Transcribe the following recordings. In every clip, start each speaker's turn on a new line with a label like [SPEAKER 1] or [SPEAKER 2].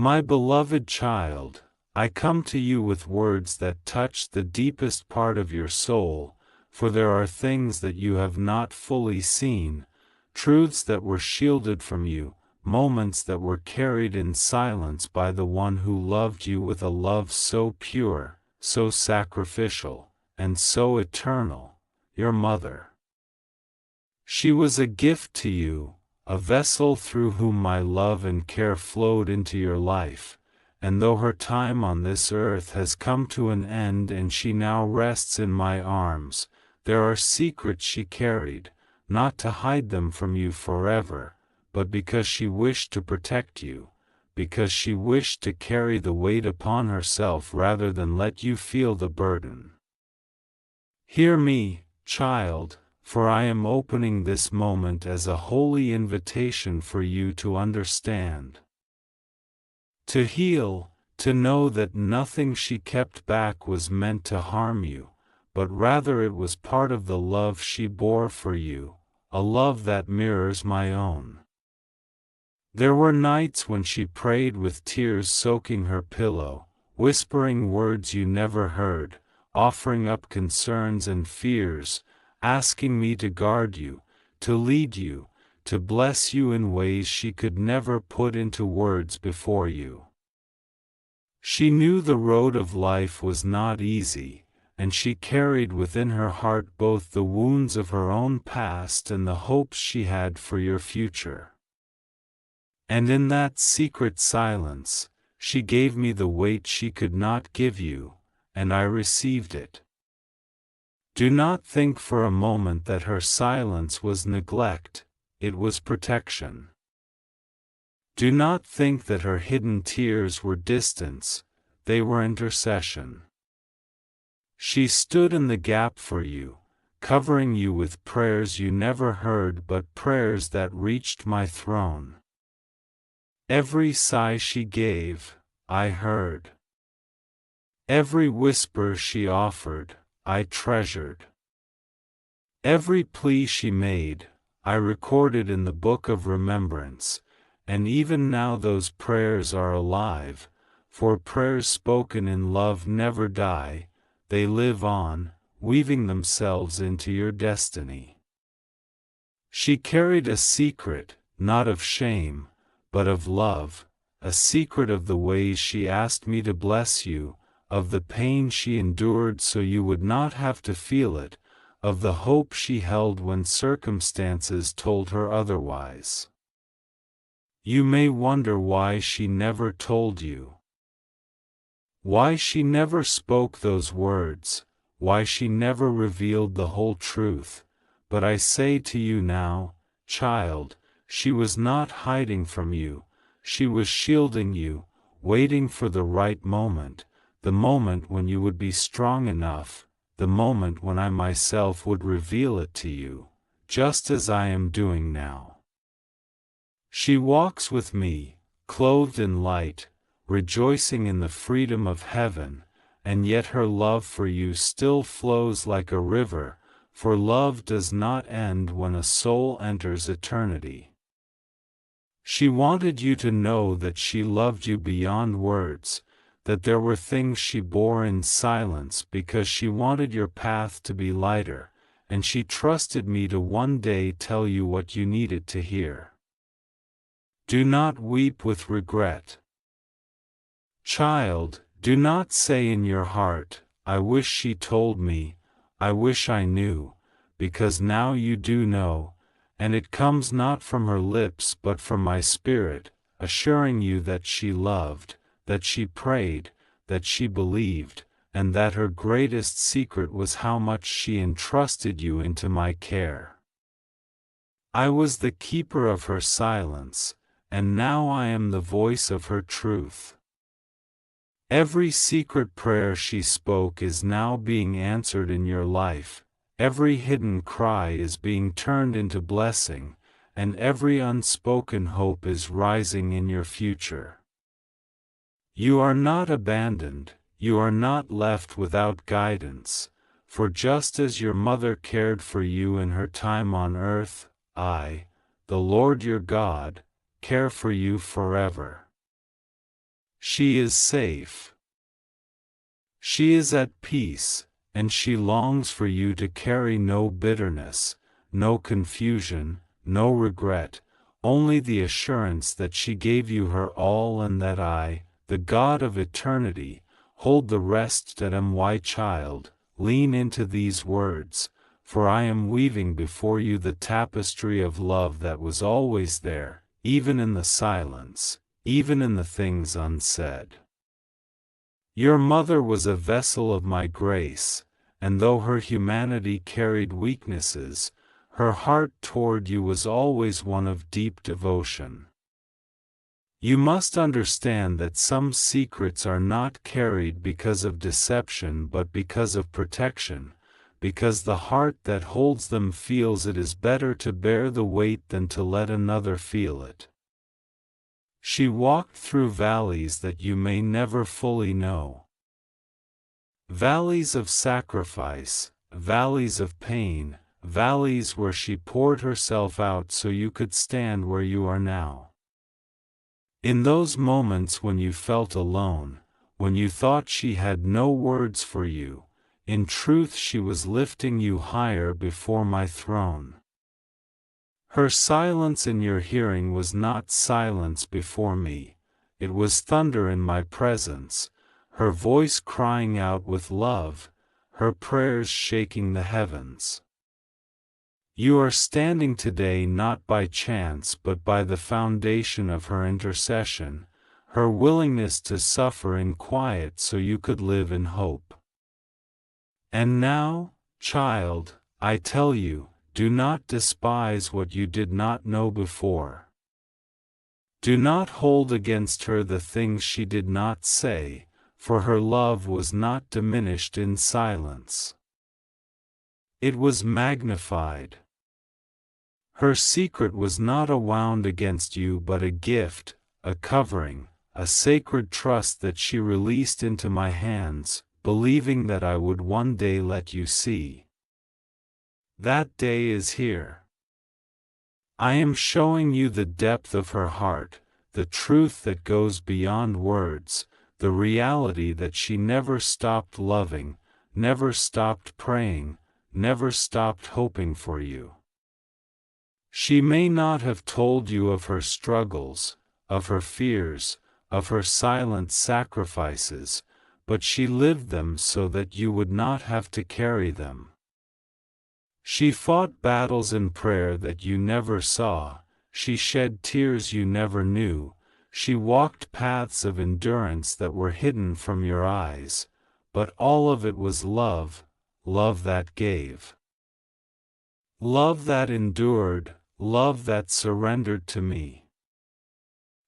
[SPEAKER 1] My beloved child, I come to you with words that touch the deepest part of your soul, for there are things that you have not fully seen, truths that were shielded from you, moments that were carried in silence by the one who loved you with a love so pure, so sacrificial, and so eternal, your mother. She was a gift to you, a vessel through whom my love and care flowed into your life, and though her time on this earth has come to an end and she now rests in my arms, there are secrets she carried, not to hide them from you forever, but because she wished to protect you, because she wished to carry the weight upon herself rather than let you feel the burden. Hear me, child, for I am opening this moment as a holy invitation for you to understand. To heal, to know that nothing she kept back was meant to harm you, but rather it was part of the love she bore for you, a love that mirrors my own. There were nights when she prayed with tears soaking her pillow, whispering words you never heard, offering up concerns and fears, asking me to guard you, to lead you, to bless you in ways she could never put into words before you. She knew the road of life was not easy, and she carried within her heart both the wounds of her own past and the hopes she had for your future. And in that secret silence, she gave me the weight she could not give you, and I received it. Do not think for a moment that her silence was neglect, it was protection. Do not think that her hidden tears were distance, they were intercession. She stood in the gap for you, covering you with prayers you never heard but prayers that reached my throne. Every sigh she gave, I heard. Every whisper she offered, I treasured. Every plea she made, I recorded in the book of remembrance, and even now those prayers are alive, for prayers spoken in love never die, they live on, weaving themselves into your destiny. She carried a secret, not of shame, but of love, a secret of the ways she asked me to bless you, of the pain she endured so you would not have to feel it, of the hope she held when circumstances told her otherwise. You may wonder why she never told you. Why she never spoke those words, why she never revealed the whole truth, but I say to you now, child, she was not hiding from you, she was shielding you, waiting for the right moment, the moment when you would be strong enough, the moment when I myself would reveal it to you, just as I am doing now. She walks with me, clothed in light, rejoicing in the freedom of heaven, and yet her love for you still flows like a river, for love does not end when a soul enters eternity. She wanted you to know that she loved you beyond words, that there were things she bore in silence because she wanted your path to be lighter, and she trusted me to one day tell you what you needed to hear. Do not weep with regret. Child, do not say in your heart, I wish she told me, I wish I knew, because now you do know, and it comes not from her lips but from my spirit, assuring you that she loved, that she prayed, that she believed, and that her greatest secret was how much she entrusted you into my care. I was the keeper of her silence, and now I am the voice of her truth. Every secret prayer she spoke is now being answered in your life, every hidden cry is being turned into blessing, and every unspoken hope is rising in your future. You are not abandoned, you are not left without guidance, for just as your mother cared for you in her time on earth, I, the Lord your God, care for you forever. She is safe. She is at peace, and she longs for you to carry no bitterness, no confusion, no regret, only the assurance that she gave you her all and that I, the God of eternity, hold the rest. Child, lean into these words, for I am weaving before you the tapestry of love that was always there, even in the silence, even in the things unsaid. Your mother was a vessel of my grace, and though her humanity carried weaknesses, her heart toward you was always one of deep devotion. You must understand that some secrets are not carried because of deception but because of protection, because the heart that holds them feels it is better to bear the weight than to let another feel it. She walked through valleys that you may never fully know. Valleys of sacrifice, valleys of pain, valleys where she poured herself out so you could stand where you are now. In those moments when you felt alone, when you thought she had no words for you, in truth she was lifting you higher before my throne. Her silence in your hearing was not silence before me, it was thunder in my presence, her voice crying out with love, her prayers shaking the heavens. You are standing today not by chance but by the foundation of her intercession, her willingness to suffer in quiet so you could live in hope. And now, child, I tell you, do not despise what you did not know before. Do not hold against her the things she did not say, for her love was not diminished in silence. It was magnified. Her secret was not a wound against you but a gift, a covering, a sacred trust that she released into my hands, believing that I would one day let you see. That day is here. I am showing you the depth of her heart, the truth that goes beyond words, the reality that she never stopped loving, never stopped praying, never stopped hoping for you. She may not have told you of her struggles, of her fears, of her silent sacrifices, but she lived them so that you would not have to carry them. She fought battles in prayer that you never saw, she shed tears you never knew, she walked paths of endurance that were hidden from your eyes, but all of it was love, love that gave. Love that endured, love that surrendered to me.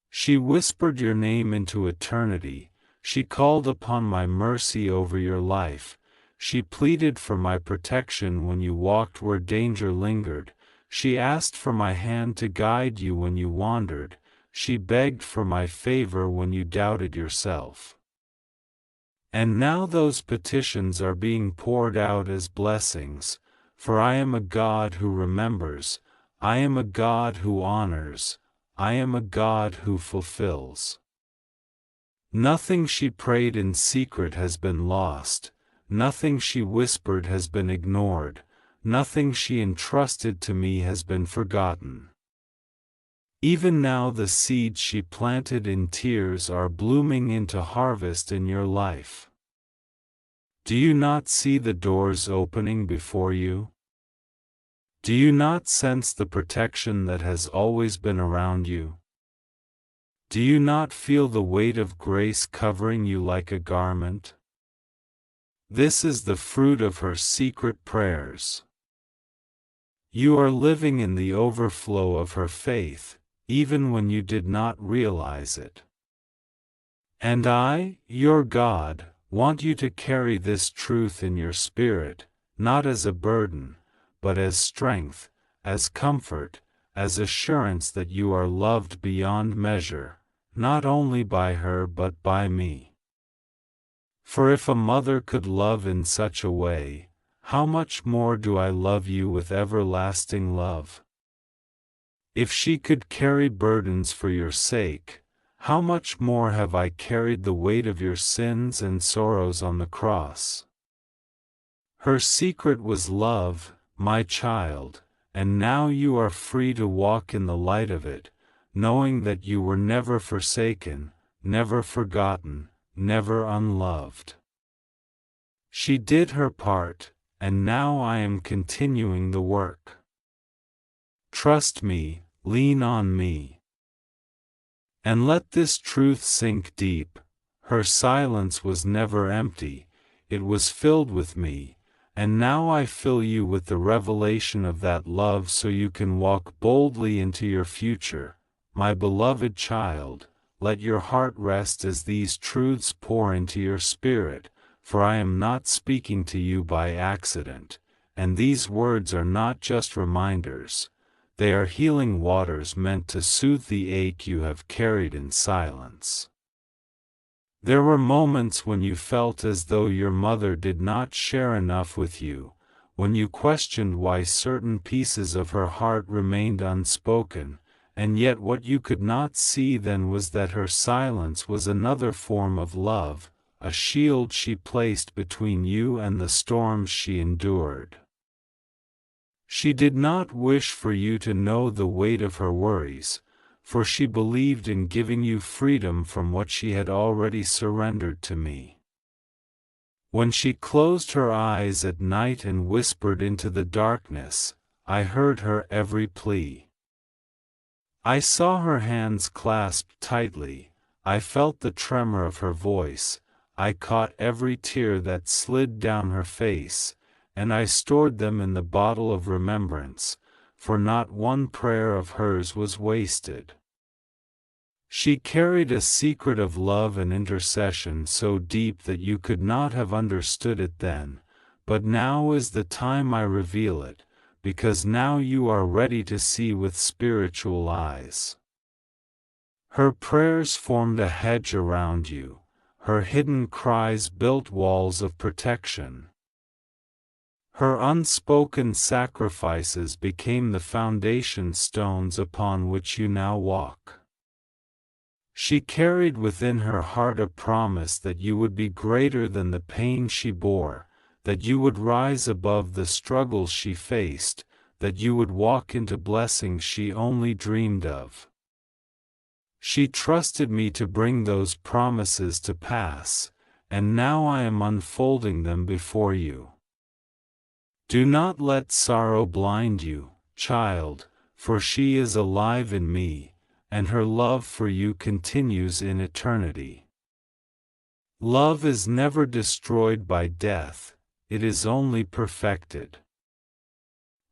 [SPEAKER 1] She whispered your name into eternity, she called upon my mercy over your life, she pleaded for my protection when you walked where danger lingered, she asked for my hand to guide you when you wandered, she begged for my favor when you doubted yourself. And now those petitions are being poured out as blessings, for I am a God who remembers, I am a God who honors, I am a God who fulfills. Nothing she prayed in secret has been lost, nothing she whispered has been ignored, nothing she entrusted to me has been forgotten. Even now the seeds she planted in tears are blooming into harvest in your life. Do you not see the doors opening before you? Do you not sense the protection that has always been around you? Do you not feel the weight of grace covering you like a garment? This is the fruit of her secret prayers. You are living in the overflow of her faith, even when you did not realize it. And I, your God, want you to carry this truth in your spirit, not as a burden, but as strength, as comfort, as assurance that you are loved beyond measure, not only by her but by me. For if a mother could love in such a way, how much more do I love you with everlasting love? If she could carry burdens for your sake, how much more have I carried the weight of your sins and sorrows on the cross? Her secret was love, my child, and now you are free to walk in the light of it, knowing that you were never forsaken, never forgotten, never unloved. She did her part, and now I am continuing the work. Trust me, lean on me. And let this truth sink deep: her silence was never empty, it was filled with me, and now I fill you with the revelation of that love so you can walk boldly into your future. My beloved child, let your heart rest as these truths pour into your spirit, for I am not speaking to you by accident, and these words are not just reminders. They are healing waters meant to soothe the ache you have carried in silence. There were moments when you felt as though your mother did not share enough with you, when you questioned why certain pieces of her heart remained unspoken, and yet what you could not see then was that her silence was another form of love, a shield she placed between you and the storms she endured. She did not wish for you to know the weight of her worries, for she believed in giving you freedom from what she had already surrendered to me. When she closed her eyes at night and whispered into the darkness, I heard her every plea. I saw her hands clasped tightly, I felt the tremor of her voice, I caught every tear that slid down her face, and I stored them in the bottle of remembrance, for not one prayer of hers was wasted. She carried a secret of love and intercession so deep that you could not have understood it then, but now is the time I reveal it, because now you are ready to see with spiritual eyes. Her prayers formed a hedge around you, her hidden cries built walls of protection. Her unspoken sacrifices became the foundation stones upon which you now walk. She carried within her heart a promise that you would be greater than the pain she bore, that you would rise above the struggles she faced, that you would walk into blessings she only dreamed of. She trusted me to bring those promises to pass, and now I am unfolding them before you. Do not let sorrow blind you, child, for she is alive in me, and her love for you continues in eternity. Love is never destroyed by death, it is only perfected.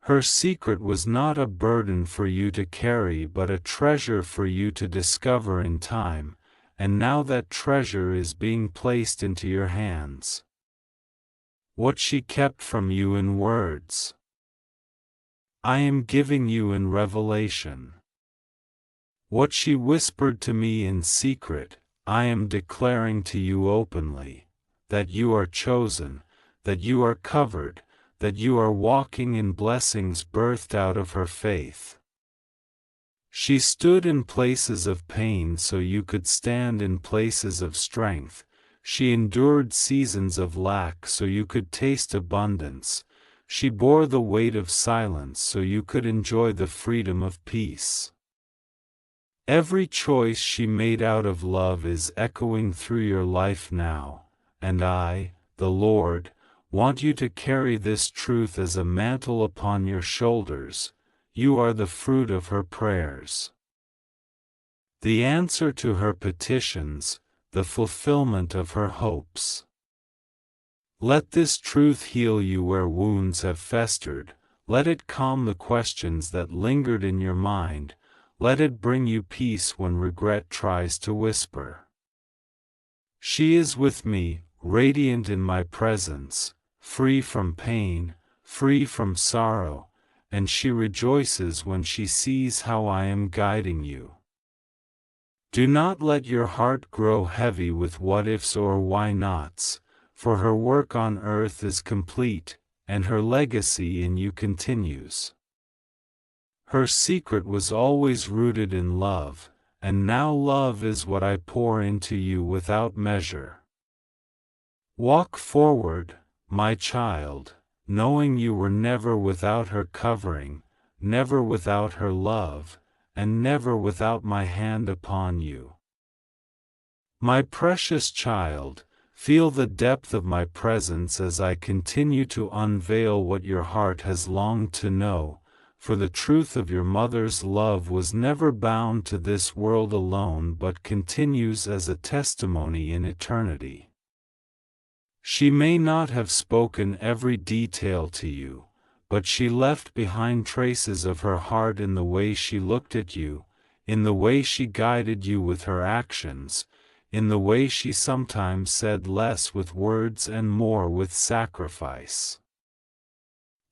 [SPEAKER 1] Her secret was not a burden for you to carry but a treasure for you to discover in time, and now that treasure is being placed into your hands. What she kept from you in words, I am giving you in revelation. What she whispered to me in secret, I am declaring to you openly, that you are chosen, that you are covered, that you are walking in blessings birthed out of her faith. She stood in places of pain so you could stand in places of strength. She endured seasons of lack so you could taste abundance. She bore the weight of silence so you could enjoy the freedom of peace. Every choice she made out of love is echoing through your life now, and I, the Lord, want you to carry this truth as a mantle upon your shoulders. You are the fruit of her prayers, the answer to her petitions, the fulfillment of her hopes. Let this truth heal you where wounds have festered, let it calm the questions that lingered in your mind, let it bring you peace when regret tries to whisper. She is with me, radiant in my presence, free from pain, free from sorrow, and she rejoices when she sees how I am guiding you. Do not let your heart grow heavy with what-ifs or why-nots, for her work on earth is complete, and her legacy in you continues. Her secret was always rooted in love, and now love is what I pour into you without measure. Walk forward, my child, knowing you were never without her covering, never without her love, and never without my hand upon you. My precious child, feel the depth of my presence as I continue to unveil what your heart has longed to know, for the truth of your mother's love was never bound to this world alone but continues as a testimony in eternity. She may not have spoken every detail to you, but she left behind traces of her heart in the way she looked at you, in the way she guided you with her actions, in the way she sometimes said less with words and more with sacrifice.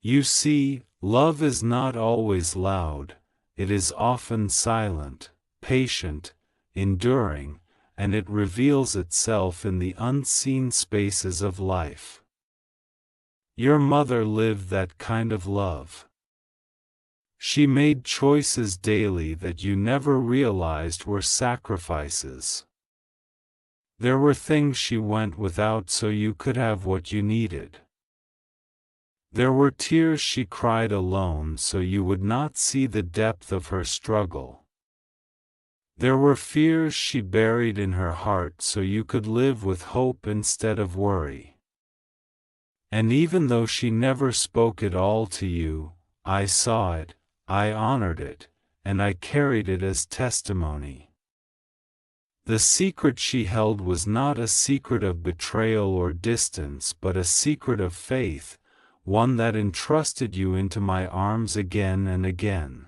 [SPEAKER 1] You see, love is not always loud, it is often silent, patient, enduring, and it reveals itself in the unseen spaces of life. Your mother lived that kind of love. She made choices daily that you never realized were sacrifices. There were things she went without so you could have what you needed. There were tears she cried alone so you would not see the depth of her struggle. There were fears she buried in her heart so you could live with hope instead of worry. And even though she never spoke it all to you, I saw it, I honored it, and I carried it as testimony. The secret she held was not a secret of betrayal or distance but a secret of faith, one that entrusted you into my arms again and again.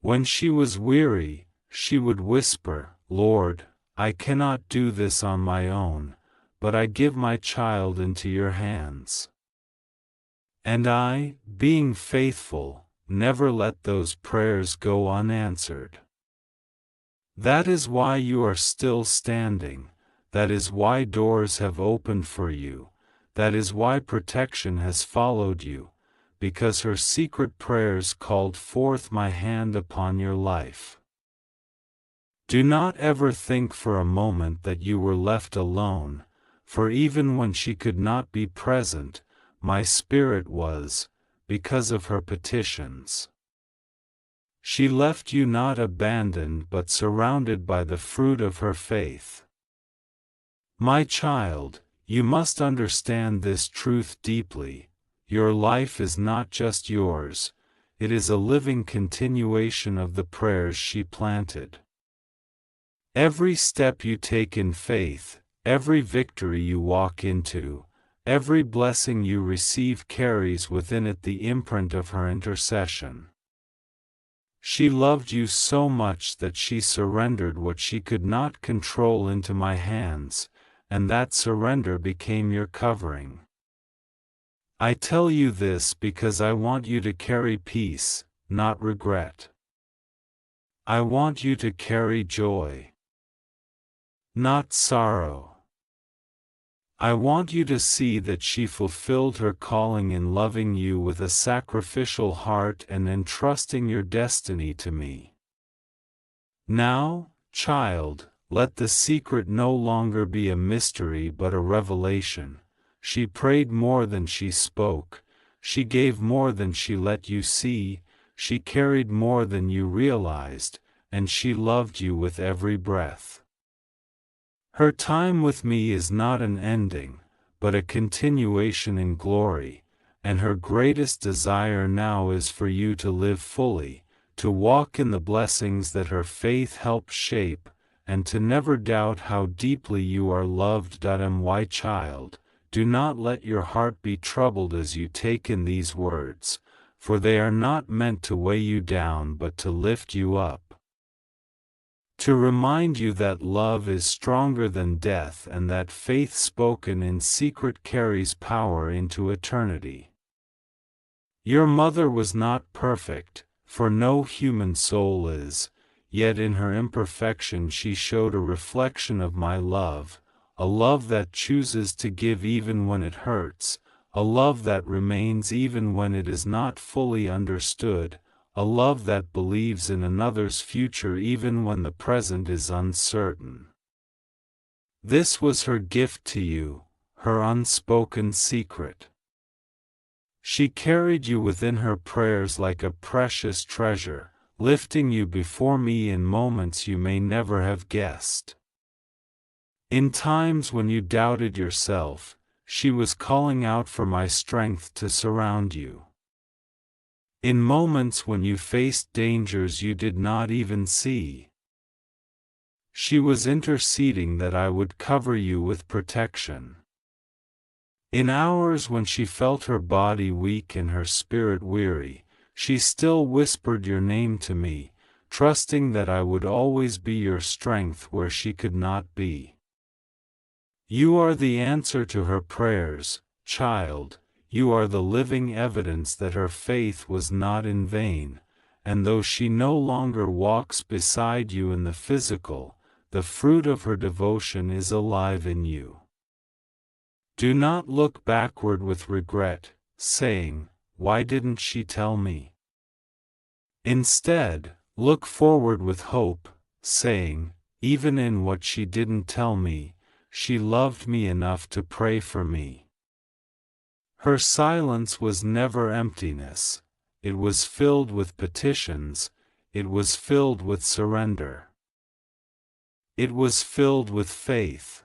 [SPEAKER 1] When she was weary, she would whisper, "Lord, I cannot do this on my own, but I give my child into your hands." And I, being faithful, never let those prayers go unanswered. That is why you are still standing, that is why doors have opened for you, that is why protection has followed you, because her secret prayers called forth my hand upon your life. Do not ever think for a moment that you were left alone, for even when she could not be present, my spirit was, because of her petitions. She left you not abandoned but surrounded by the fruit of her faith. My child, you must understand this truth deeply. Your life is not just yours, it is a living continuation of the prayers she planted. Every step you take in faith, every victory you walk into, every blessing you receive carries within it the imprint of her intercession. She loved you so much that she surrendered what she could not control into my hands, and that surrender became your covering. I tell you this because I want you to carry peace, not regret. I want you to carry joy, not sorrow. I want you to see that she fulfilled her calling in loving you with a sacrificial heart and entrusting your destiny to me. Now, child, let the secret no longer be a mystery but a revelation. She prayed more than she spoke, she gave more than she let you see, she carried more than you realized, and she loved you with every breath. Her time with me is not an ending, but a continuation in glory, and her greatest desire now is for you to live fully, to walk in the blessings that her faith helps shape, and to never doubt how deeply you are loved. My child, do not let your heart be troubled as you take in these words, for they are not meant to weigh you down but to lift you up. To remind you that love is stronger than death and that faith spoken in secret carries power into eternity. Your mother was not perfect, for no human soul is, yet in her imperfection she showed a reflection of my love, a love that chooses to give even when it hurts, a love that remains even when it is not fully understood, a love that believes in another's future even when the present is uncertain. This was her gift to you, her unspoken secret. She carried you within her prayers like a precious treasure, lifting you before me in moments you may never have guessed. In times when you doubted yourself, she was calling out for my strength to surround you. In moments when you faced dangers you did not even see, she was interceding that I would cover you with protection. In hours when she felt her body weak and her spirit weary, she still whispered your name to me, trusting that I would always be your strength where she could not be. You are the answer to her prayers, child. You are the living evidence that her faith was not in vain, and though she no longer walks beside you in the physical, the fruit of her devotion is alive in you. Do not look backward with regret, saying, "Why didn't she tell me?" Instead, look forward with hope, saying, "Even in what she didn't tell me, she loved me enough to pray for me." Her silence was never emptiness, it was filled with petitions, it was filled with surrender. It was filled with faith.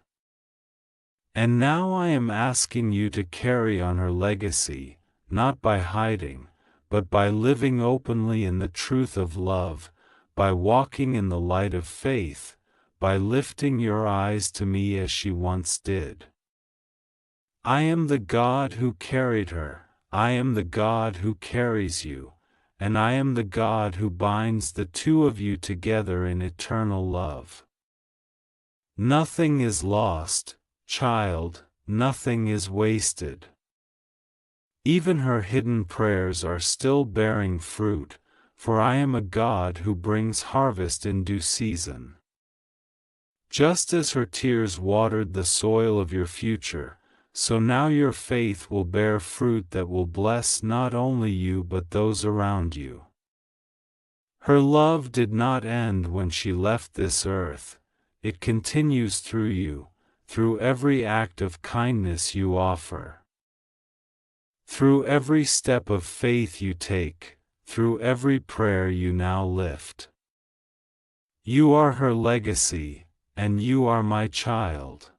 [SPEAKER 1] And now I am asking you to carry on her legacy, not by hiding, but by living openly in the truth of love, by walking in the light of faith, by lifting your eyes to me as she once did. I am the God who carried her, I am the God who carries you, and I am the God who binds the two of you together in eternal love. Nothing is lost, child, nothing is wasted. Even her hidden prayers are still bearing fruit, for I am a God who brings harvest in due season. Just as her tears watered the soil of your future, so now your faith will bear fruit that will bless not only you but those around you. Her love did not end when she left this earth, it continues through you, through every act of kindness you offer. Through every step of faith you take, through every prayer you now lift. You are her legacy, and you are my child.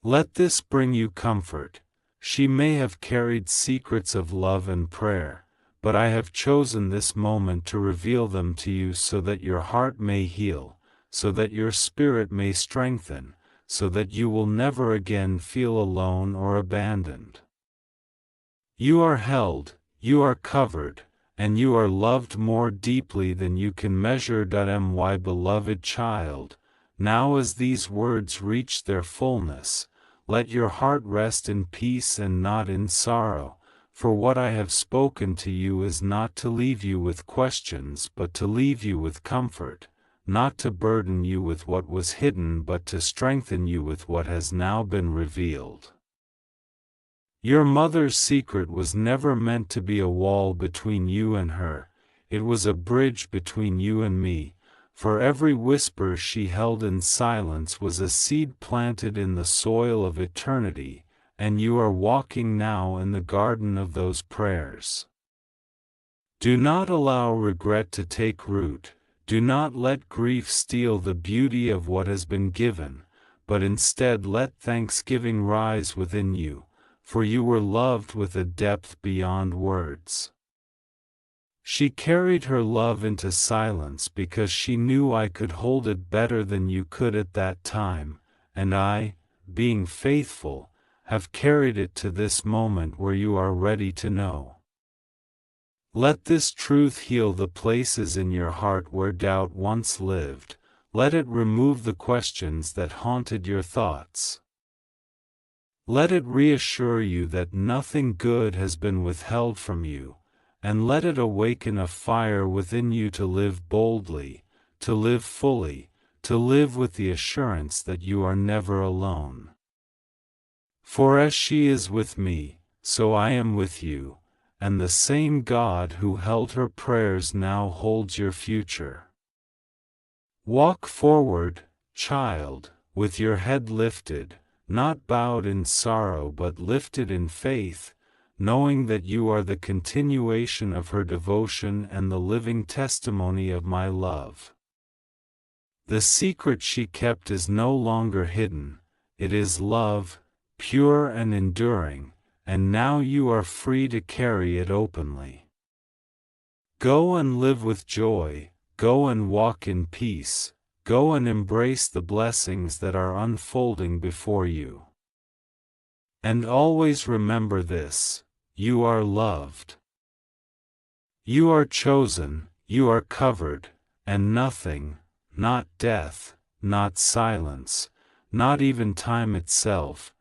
[SPEAKER 1] Let this bring you comfort. She may have carried secrets of love and prayer, but I have chosen this moment to reveal them to you so that your heart may heal, so that your spirit may strengthen, so that you will never again feel alone or abandoned. You are held, you are covered, and you are loved more deeply than you can measure. My beloved child, now as these words reach their fullness, let your heart rest in peace and not in sorrow, for what I have spoken to you is not to leave you with questions but to leave you with comfort, not to burden you with what was hidden but to strengthen you with what has now been revealed. Your mother's secret was never meant to be a wall between you and her, it was a bridge between you and me, for every whisper she held in silence was a seed planted in the soil of eternity, and you are walking now in the garden of those prayers. Do not allow regret to take root, do not let grief steal the beauty of what has been given, but instead let thanksgiving rise within you, for you were loved with a depth beyond words. She carried her love into silence because she knew I could hold it better than you could at that time, and I, being faithful, have carried it to this moment where you are ready to know. Let this truth heal the places in your heart where doubt once lived, let it remove the questions that haunted your thoughts. Let it reassure you that nothing good has been withheld from you, and let it awaken a fire within you to live boldly, to live fully, to live with the assurance that you are never alone. For as she is with me, so I am with you, and the same God who held her prayers now holds your future. Walk forward, child, with your head lifted, not bowed in sorrow but lifted in faith, knowing that you are the continuation of her devotion and the living testimony of my love. The secret she kept is no longer hidden, it is love, pure and enduring, and now you are free to carry it openly. Go and live with joy, go and walk in peace, go and embrace the blessings that are unfolding before you. And always remember this: you are loved. You are chosen, you are covered, and nothing, not death, not silence, not even time itself,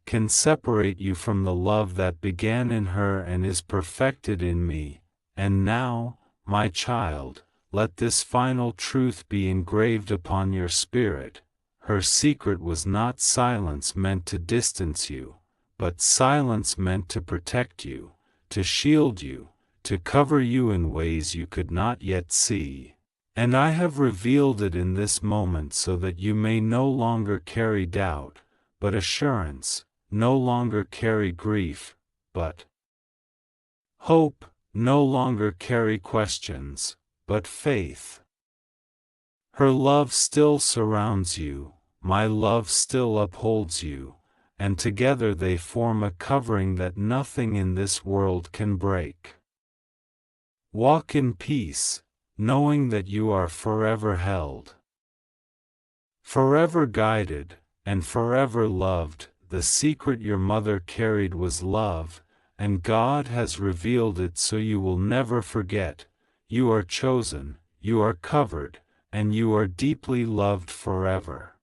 [SPEAKER 1] can separate you from the love that began in her and is perfected in me. And now, my child, let this final truth be engraved upon your spirit: her secret was not silence meant to distance you, but silence meant to protect you, to shield you, to cover you in ways you could not yet see. And I have revealed it in this moment so that you may no longer carry doubt, but assurance, no longer carry grief, but hope, no longer carry questions, but faith. Her love still surrounds you, my love still upholds you, and together they form a covering that nothing in this world can break. Walk in peace, knowing that you are forever held, forever guided, and forever loved. The secret your mother carried was love, and God has revealed it so you will never forget. You are chosen, you are covered, and you are deeply loved forever.